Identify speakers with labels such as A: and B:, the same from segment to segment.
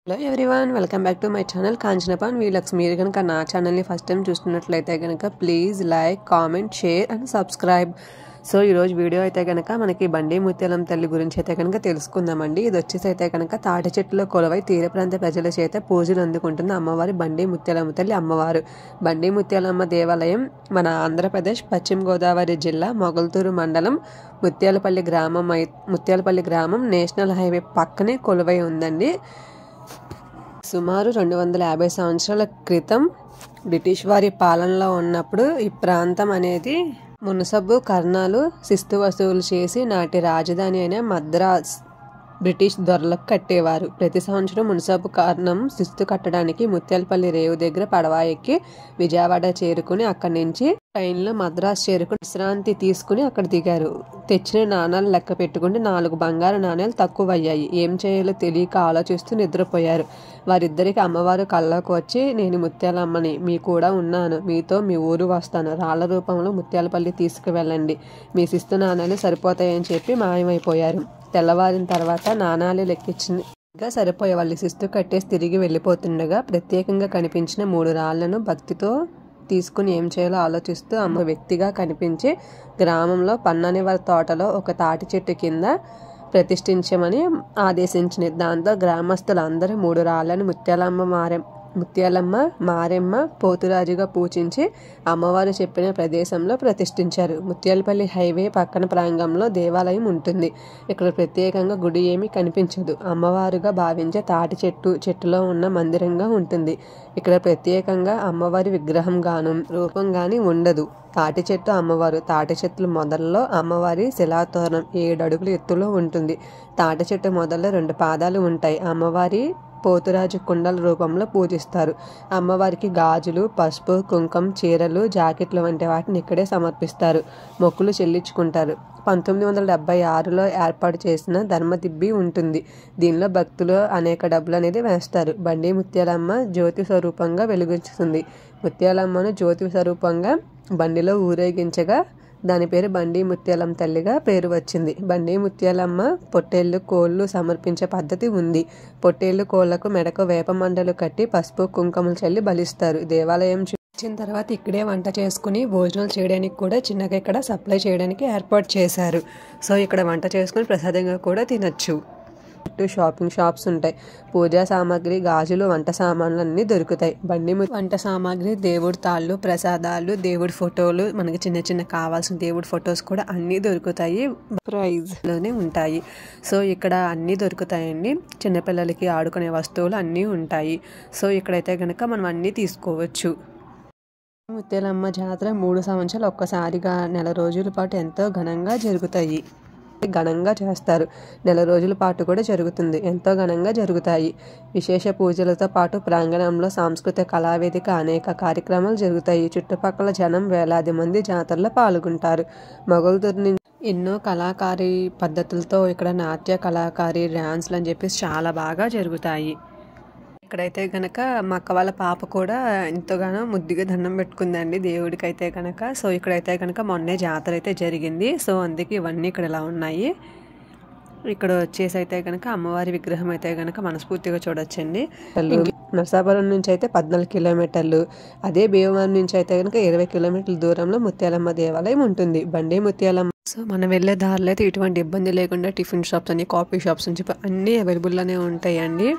A: Hello everyone, welcome back to my channel కాంచనపాన్ వీలక్స్. మీరు కనుక నా ఛానల్ని ఫస్ట్ టైం చూస్తున్నట్లయితే కనుక please like, comment, share and subscribe. So ఈరోజు వీడియో అయితే కనుక మనకి బండి ముత్యాలమ్మ తల్లి గురించి అయితే కనుక తెలుసుకుందామండి. ఇది వచ్చేసి అయితే కనుక తాటి చెట్టులో కొలువై తీర ప్రాంత ప్రజల చేత పూజలు అందుకుంటున్న అమ్మవారి బండి ముత్యాలమ్మ తల్లి అమ్మవారు. బండి ముత్యాలమ్మ దేవాలయం మన ఆంధ్రప్రదేశ్ పశ్చిమ గోదావరి జిల్లా మొగల్తూరు మండలం ముత్యాలపల్లి గ్రామం నేషనల్ హైవే పక్కనే కొలువై ఉందండి. సుమారు 250 సంవత్సరాల క్రితం బ్రిటిష్ వారి పాలనలో ఉన్నప్పుడు ఈ ప్రాంతం అనేది మునసబు కర్ణాలు శిస్తు వసూలు చేసి నాటి రాజధాని అయిన మద్రాస్ బ్రిటిష్ దొరలకు కట్టేవారు. ప్రతి సంవత్సరం మునసబు కర్ణం శిస్తు కట్టడానికి ముత్యాలపల్లి రేవు దగ్గర పడవ ఎక్కి విజయవాడ చేరుకుని అక్కడి నుంచి ట్రైన్లో మద్రాస్ చేరుకుని విశ్రాంతి తీసుకుని అక్కడ దిగారు. తెచ్చిన నాణాలు లెక్క పెట్టుకుంటే 4 బంగారు నాణ్యాలు తక్కువ అయ్యాయి. ఏం చేయాలో తెలియక ఆలోచిస్తూ నిద్రపోయారు. వారిద్దరికి అమ్మవారు కల్లోకి వచ్చి, నేను ముత్యాలమ్మని, మీ కూడా ఉన్నాను, మీతో మీ ఊరు వస్తాను, రాళ్ల రూపంలో ముత్యాలపల్లి తీసుకువెళ్ళండి, మీ శిస్తు నాణాలు సరిపోతాయని చెప్పి మాయమైపోయారు. తెల్లవారిన తర్వాత నాణాలు లెక్కించగా సరిపోయే వాళ్ళు శిస్తు కట్టేసి తిరిగి వెళ్ళిపోతుండగా ప్రత్యేకంగా కనిపించిన 3 రాళ్లను భక్తితో తీసుకుని ఏం చేయాలో ఆలోచిస్తూ అమ్మ వ్యక్తిగా కనిపించి గ్రామంలో పన్ననివారి తోటలో ఒక తాటి చెట్టు కింద ప్రతిష్ఠించమని ఆదేశించింది. దాంతో గ్రామస్తులందరూ 3 రాళ్లను ముత్యాలమ్మ, మారెమ్మ, పోతురాజుగా పూజించి అమ్మవారు చెప్పిన ప్రదేశంలో ప్రతిష్ఠించారు. ముత్యాలపల్లి హైవే పక్కన ప్రాంగణంలో దేవాలయం ఉంటుంది. ఇక్కడ ప్రత్యేకంగా గుడి ఏమీ కనిపించదు. అమ్మవారుగా భావించే తాటి చెట్టులో ఉన్న మందిరంగా ఉంటుంది. ఇక్కడ ప్రత్యేకంగా అమ్మవారి విగ్రహం గాను రూపం గాని ఉండదు. తాటి చెట్టు అమ్మవారు. తాటి చెట్లు మొదల్లో అమ్మవారి శిలాతోరణం 7 అడుగుల ఎత్తులో ఉంటుంది. తాటి చెట్టు మొదల్లో 2 పాదాలు ఉంటాయి. అమ్మవారి పోతురాజు కుండల రూపంలో పూజిస్తారు. అమ్మవారికి గాజులు, పసుపు, కుంకం, చీరలు, జాకెట్లు వంటి వాటిని ఇక్కడే సమర్పిస్తారు, మొక్కులు చెల్లించుకుంటారు. 1976లో ఏర్పాటు చేసిన ధర్మదిబ్బి ఉంటుంది. దీనిలో భక్తులు అనేక డబ్బులు అనేది వేస్తారు. బండి ముత్యాలమ్మ జ్యోతి స్వరూపంగా వెలుగుతుంది. ముత్యాలమ్మను జ్యోతి స్వరూపంగా బండిలో ఊరేగించగా దాని పేరు బండి ముత్యాలమ్మ తల్లిగా పేరు వచ్చింది. బండి ముత్యాలమ్మ పొట్టేళ్లు, కోళ్లు సమర్పించే పద్ధతి ఉంది. పొట్టేళ్లు, కోళ్లకు మెడకు వేప మండలు కట్టి పసుపు, కుంకుమలు చల్లి బలిస్తారు. దేవాలయం వచ్చిన తర్వాత ఇక్కడే వంట చేసుకుని భోజనాలు చేయడానికి కూడా చిన్నగా ఇక్కడ సప్లై చేయడానికి ఏర్పాటు చేశారు. సో ఇక్కడ వంట చేసుకుని ప్రసాదంగా కూడా తినచ్చు. షాపింగ్ షాప్స్ ఉంటాయి. పూజా సామాగ్రి, గాజులు, వంట సామాన్లు అన్నీ దొరుకుతాయి. వంట సామాగ్రి, దేవుడి తాళ్ళు, ప్రసాదాలు, దేవుడి ఫోటోలు, మనకి చిన్న చిన్న కావాల్సిన దేవుడి ఫొటోస్ కూడా అన్నీ దొరుకుతాయి. ప్రైజ్ లోనే ఉంటాయి. సో ఇక్కడ అన్నీ దొరుకుతాయండి. చిన్నపిల్లలకి ఆడుకునే వస్తువులు అన్నీ ఉంటాయి. సో ఇక్కడైతే కనుక మనం అన్నీ తీసుకోవచ్చు. ముత్యాలమ్మ జాతర 3 సంవత్సరాలు ఒక్కసారిగా నెల రోజుల పాటు ఎంతో ఘనంగా జరుగుతాయి. ఘనంగా చేస్తారు. నెల రోజుల పాటు కూడా జరుగుతుంది. ఎంతో ఘనంగా జరుగుతాయి. విశేష పూజలతో పాటు ప్రాంగణంలో సాంస్కృతిక కళావేదిక, అనేక కార్యక్రమాలు జరుగుతాయి. చుట్టుపక్కల జనం వేలాది మంది జాతరలో పాల్గొంటారు. మొగల్తూరు నుంచి ఎన్నో కళాకారి పద్ధతులతో ఇక్కడ నాట్య కళాకారి, డ్యాన్స్లు అని చెప్పేసి చాలా బాగా జరుగుతాయి. ఇక్కడైతే కనుక మా అక్క వాళ్ళ పాప కూడా ఎంతగానో ముద్దుగా దండం పెట్టుకుందండి దేవుడికి అయితే కనుక. సో ఇక్కడైతే కనుక మొన్నే జాతర అయితే జరిగింది. సో అందుకే ఇవన్నీ ఇక్కడ ఇలా ఉన్నాయి. ఇక్కడ వచ్చేసి అయితే కనుక అమ్మవారి విగ్రహం అయితే కనుక మనస్ఫూర్తిగా చూడొచ్చండి. నరసాపురం నుంచి అయితే 14 కిలోమీటర్లు, అదే భీమవరం నుంచి అయితే కనుక 20 కిలోమీటర్ల దూరంలో ముత్యాలమ్మ దేవాలయం ఉంటుంది. బండి ముత్యాలమ్మ. సో మనం వెళ్ళే దారిలో అయితే ఎటువంటి ఇబ్బంది లేకుండా టిఫిన్ షాప్స్ అని, కాఫీ షాప్స్ అని చెప్పి అన్నీ అవైలబుల్లోనే ఉంటాయండి.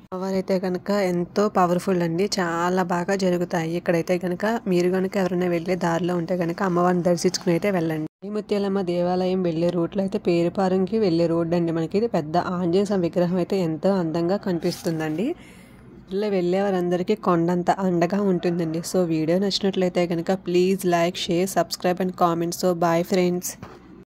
A: అమ్మవారైతే కనుక ఎంతో పవర్ఫుల్ అండి. చాలా బాగా జరుగుతాయి. ఇక్కడైతే కనుక మీరు కనుక ఎవరైనా వెళ్ళే దారిలో ఉంటే కనుక అమ్మవారిని దర్శించుకుని అయితే వెళ్ళండి. ముత్యాలమ్మ దేవాలయం వెళ్ళే రూట్లో అయితే పేరుపారంకి వెళ్ళే రోడ్డు అండి. మనకి ఇది పెద్ద ఆంజనేయ స్వామి విగ్రహం అయితే ఎంతో అందంగా కనిపిస్తుందండి. ఇలా వెళ్ళే వారందరికీ కొండంత అండగా ఉంటుందండి. సో వీడియో నచ్చినట్లయితే కనుక please like, share, subscribe and comment. So bye friends.